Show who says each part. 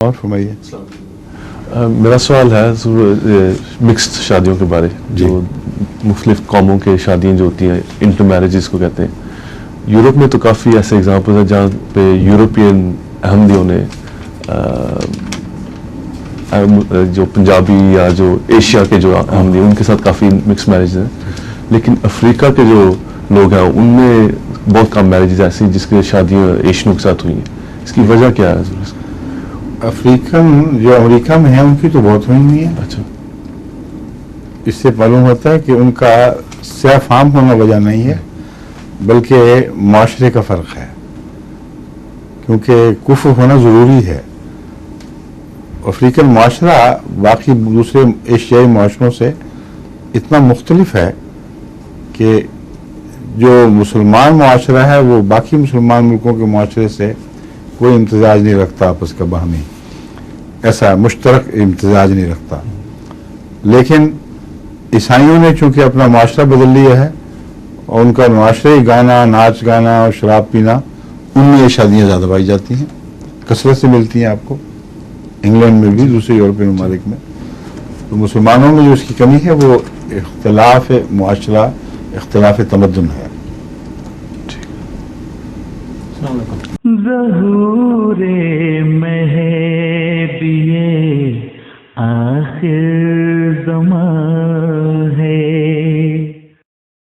Speaker 1: اور فرمائیے.
Speaker 2: میرا سوال ہے مکسڈ شادیوں کے بارے. جو مختلف قوموں کے شادیاں جو ہوتی ہیں انٹر میرجز کو کہتے ہیں. یورپ میں تو کافی ایسے ایگزامپل ہیں جہاں پہ یورپین احمدیوں نے جو پنجابی یا جو ایشیا کے جو احمدی ان کے ساتھ کافی مکس میرجز ہیں. لیکن افریقہ کے جو لوگ ہیں ان میں بہت کم میرجز ایسی جس کی شادیاں ایشینوں کے ساتھ ہوئی ہیں. اس کی وجہ کیا ہے؟
Speaker 1: افریقن جو امریکہ میں ہیں ان کی تو بہت ہوئی ہیں.
Speaker 2: اچھا.
Speaker 1: اس سے معلوم ہوتا ہے کہ ان کا صرف عام ہونا وجہ نہیں ہے بلکہ معاشرے کا فرق ہے، کیونکہ کفر ہونا ضروری ہے. افریقن معاشرہ باقی دوسرے ایشیائی معاشروں سے اتنا مختلف ہے کہ جو مسلمان معاشرہ ہے وہ باقی مسلمان ملکوں کے معاشرے سے کوئی امتزاج نہیں رکھتا، آپس کا باہمی ایسا مشترک امتزاج نہیں رکھتا. لیکن عیسائیوں نے چونکہ اپنا معاشرہ بدل لیا ہے اور ان کا معاشرے گانا، ناچ گانا اور شراب پینا، ان میں یہ شادیاں زیادہ پائی جاتی ہیں، کثرت سے ملتی ہیں آپ کو انگلینڈ میں بھی دوسرے یورپین ممالک میں. تو مسلمانوں میں جو اس کی کمی ہے وہ اختلاف معاشرہ، اختلاف تمدن ہے.
Speaker 3: ظہور مہدی آخر